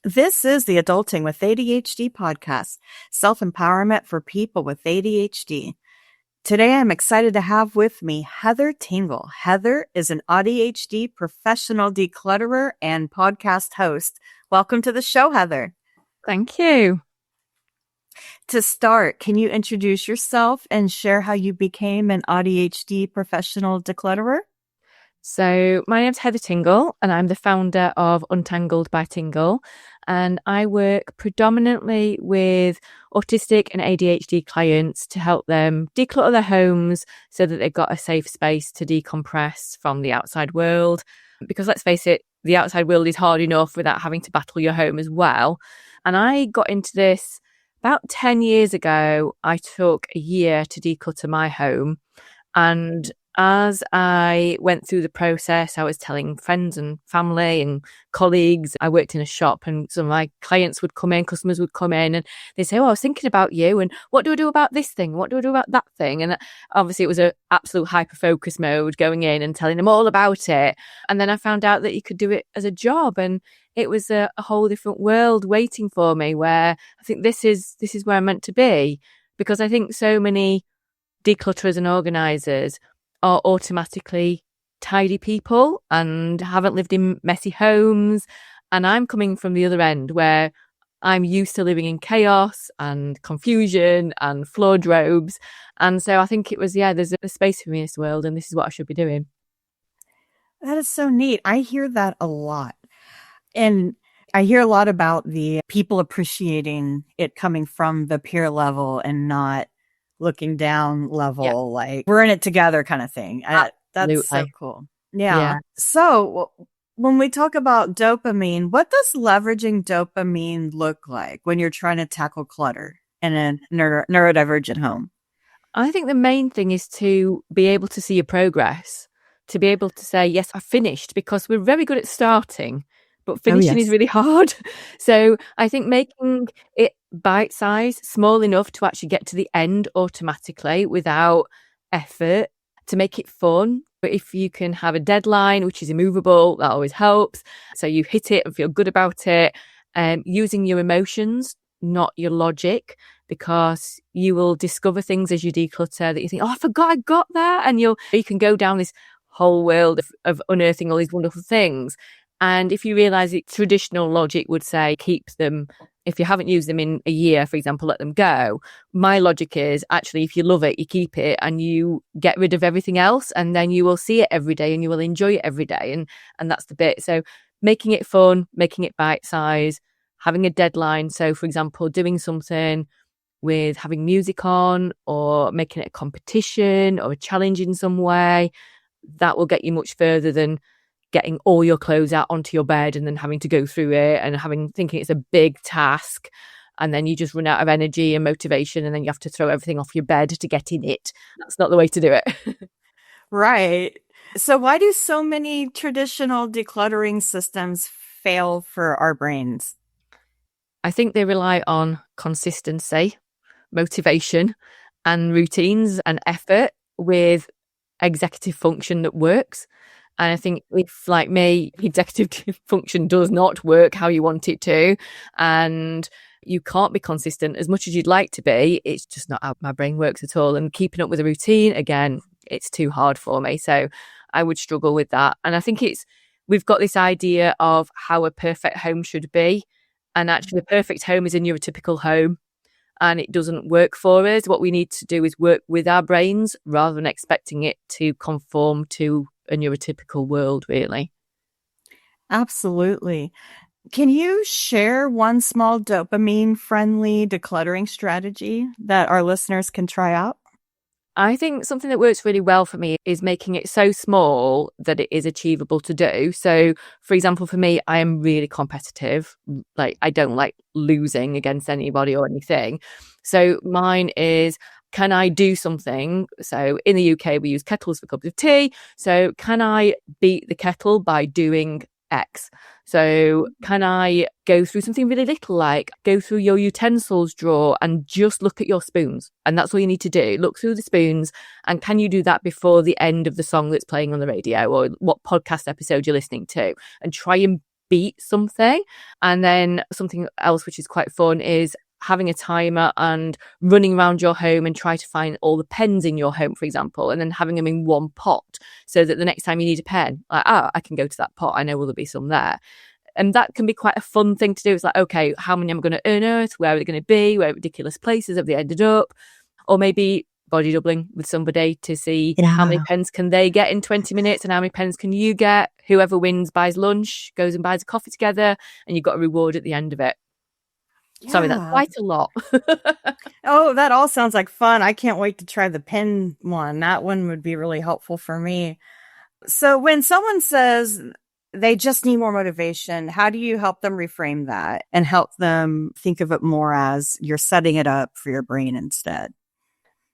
This is the Adulting with ADHD podcast, self-empowerment for people with ADHD. Today, I'm excited to have with me Heather Tingle. Heather is an ADHD professional declutterer and podcast host. Welcome to the show, Heather. Thank you. To start, can you introduce yourself and share how you became an ADHD professional declutterer? So my name's Heather Tingle and I'm the founder of Untangled by Tingle. And I work predominantly with autistic and ADHD clients to help them declutter their homes so that they've got a safe space to decompress from the outside world. Because let's face it, the outside world is hard enough without having to battle your home as well. And I got into this about 10 years ago. I took a year to declutter my home. And as I went through the process, I was telling friends and family and colleagues. I worked in a shop and some of my clients would come in, customers would come in and they'd say, "Oh, I was thinking about you and what do I do about this thing? What do I do about that thing?" And obviously it was an absolute hyper-focus mode going in and telling them all about it. And then I found out that you could do it as a job, and it was a whole different world waiting for me, where I think this is where I'm meant to be, because I think so many declutterers and organisers are automatically tidy people and haven't lived in messy homes. And I'm coming from the other end, where I'm used to living in chaos and confusion and flawed robes. And so I think it was, there's a space for me in this world and this is what I should be doing. That is so neat. I hear that a lot. And I hear a lot about the people appreciating it coming from the peer level and not looking down level, like we're in it together kind of thing. That's so cool. Yeah. So when we talk about dopamine, what does leveraging dopamine look like when you're trying to tackle clutter in a neurodivergent home? I think the main thing is to be able to see your progress, to be able to say, yes, I finished, because we're very good at starting, but finishing is really hard. So I think making it bite-sized, small enough to actually get to the end automatically without effort, to make it fun. But if you can have a deadline, which is immovable, that always helps. So you hit it and feel good about it. Using your emotions, not your logic, because you will discover things as you declutter that you think, "Oh, I forgot I got that." And you can go down this whole world of unearthing all these wonderful things. And if you realise that traditional logic would say keep them, if you haven't used them in a year, for example, let them go. My logic is actually, if you love it, you keep it and you get rid of everything else, and then you will see it every day and you will enjoy it every day. And that's the bit. So making it fun, making it bite-sized, having a deadline. So, for example, doing something with having music on or making it a competition or a challenge in some way, that will get you much further than getting all your clothes out onto your bed and then having to go through it and thinking it's a big task. And then you just run out of energy and motivation and then you have to throw everything off your bed to get in it. That's not the way to do it. Right. So why do so many traditional decluttering systems fail for our brains? I think they rely on consistency, motivation, and routines and effort with executive function that works. And I think if, like me, executive function does not work how you want it to, and you can't be consistent as much as you'd like to be, it's just not how my brain works at all. And keeping up with a routine, again, it's too hard for me. So I would struggle with that. And I think we've got this idea of how a perfect home should be. And actually, the perfect home is a neurotypical home. And it doesn't work for us. What we need to do is work with our brains rather than expecting it to conform to a neurotypical world, really. Absolutely. Can you share one small dopamine-friendly decluttering strategy that our listeners can try out? I think something that works really well for me is making it so small that it is achievable to do. So, for example, for me, I am really competitive. Like, I don't like losing against anybody or anything. So mine is, can I do something? So in the UK, we use kettles for cups of tea. So can I beat the kettle by doing X? So can I go through something really little, like go through your utensils drawer and just look at your spoons? And that's all you need to do. Look through the spoons. And can you do that before the end of the song that's playing on the radio or what podcast episode you're listening to? And try and beat something. And then something else which is quite fun is having a timer and running around your home and try to find all the pens in your home, for example, and then having them in one pot so that the next time you need a pen, like, I can go to that pot. I know there'll be some there. And that can be quite a fun thing to do. It's like, okay, how many am I going to unearth? Where are they going to be? Where ridiculous places have they ended up? Or maybe body doubling with somebody to see how many pens can they get in 20 minutes and how many pens can you get. Whoever wins buys lunch, goes and buys a coffee together, and you've got a reward at the end of it. Yeah. Sorry, that's quite a lot. Oh, that all sounds like fun. I can't wait to try the pen one. That one would be really helpful for me. So when someone says they just need more motivation, how do you help them reframe that and help them think of it more as you're setting it up for your brain instead?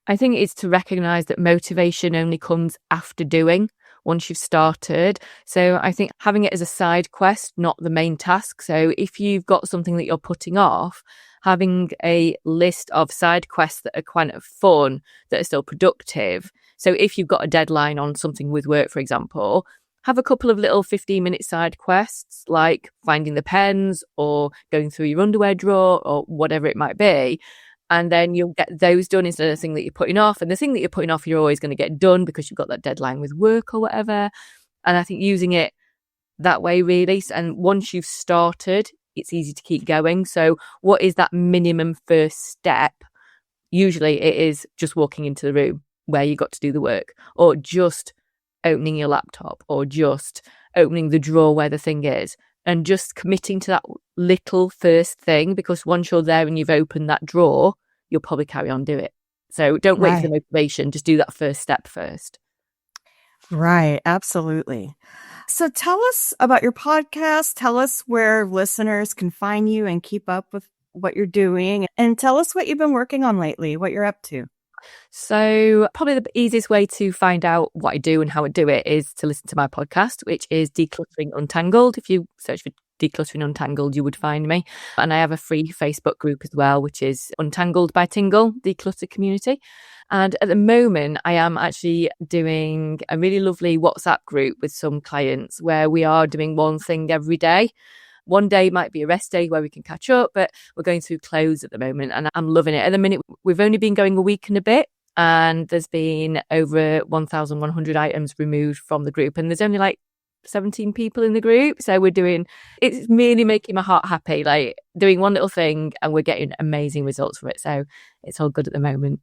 I think it's to recognize that motivation only comes after doing, once you've started. So I think having it as a side quest, not the main task. So if you've got something that you're putting off, having a list of side quests that are kind of fun, that are still productive. So if you've got a deadline on something with work, for example, have a couple of little 15-minute side quests, like finding the pens or going through your underwear drawer or whatever it might be. And then you'll get those done instead of the thing that you're putting off. And the thing that you're putting off, you're always going to get done because you've got that deadline with work or whatever. And I think using it that way, really. And once you've started, it's easy to keep going. So what is that minimum first step? Usually it is just walking into the room where you got to do the work, or just opening your laptop, or just opening the drawer where the thing is. And just committing to that little first thing, because once you're there and you've opened that drawer, you'll probably carry on do it. So don't wait for the motivation. Just do that first step first. Right. Absolutely. So tell us about your podcast. Tell us where listeners can find you and keep up with what you're doing. And tell us what you've been working on lately, what you're up to. So probably the easiest way to find out what I do and how I do it is to listen to my podcast, which is Decluttering Untangled. If you search for Decluttering Untangled, you would find me. And I have a free Facebook group as well, which is Untangled by Tingle, Declutter Community. And at the moment, I am actually doing a really lovely WhatsApp group with some clients where we are doing one thing every day. One day might be a rest day where we can catch up, but we're going through clothes at the moment and I'm loving it. At the minute, we've only been going a week and a bit, and there's been over 1,100 items removed from the group, and there's only like 17 people in the group. So it's really making my heart happy, like doing one little thing and we're getting amazing results from it. So it's all good at the moment.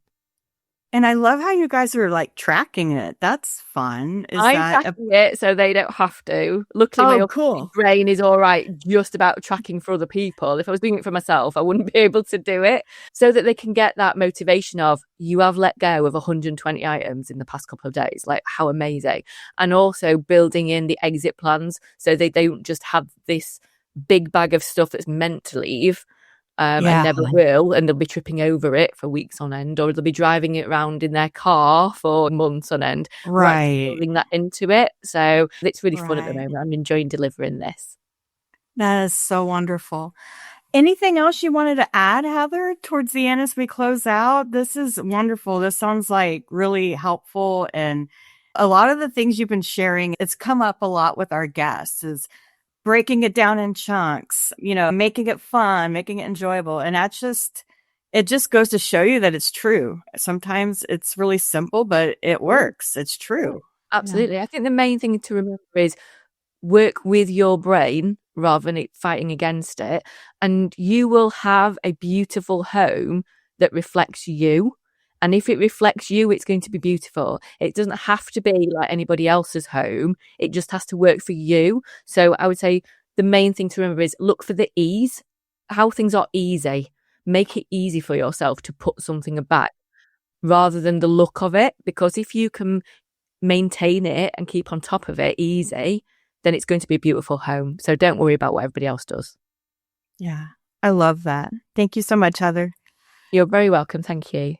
And I love how you guys are like tracking it. That's fun. I'm tracking it so they don't have to. Luckily, my brain is all right just about tracking for other people. If I was doing it for myself, I wouldn't be able to do it. So that they can get that motivation of, you have let go of 120 items in the past couple of days. Like, how amazing. And also building in the exit plans so they don't just have this big bag of stuff that's meant to leave. And never will, and they'll be tripping over it for weeks on end, or they'll be driving it around in their car for months on end. Right. Building that into it. So it's really fun at the moment. I'm enjoying delivering this. That is so wonderful. Anything else you wanted to add, Heather, towards the end as we close out? This is wonderful. This sounds like really helpful. And a lot of the things you've been sharing, it's come up a lot with our guests, is breaking it down in chunks, making it fun, making it enjoyable. And it just goes to show you that it's true. Sometimes it's really simple, but it works. It's true. Absolutely. I think the main thing to remember is work with your brain rather than fighting against it. And you will have a beautiful home that reflects you. And if it reflects you, it's going to be beautiful. It doesn't have to be like anybody else's home. It just has to work for you. So I would say the main thing to remember is look for the ease, how things are easy. Make it easy for yourself to put something back rather than the look of it. Because if you can maintain it and keep on top of it easy, then it's going to be a beautiful home. So don't worry about what everybody else does. Yeah, I love that. Thank you so much, Heather. You're very welcome. Thank you.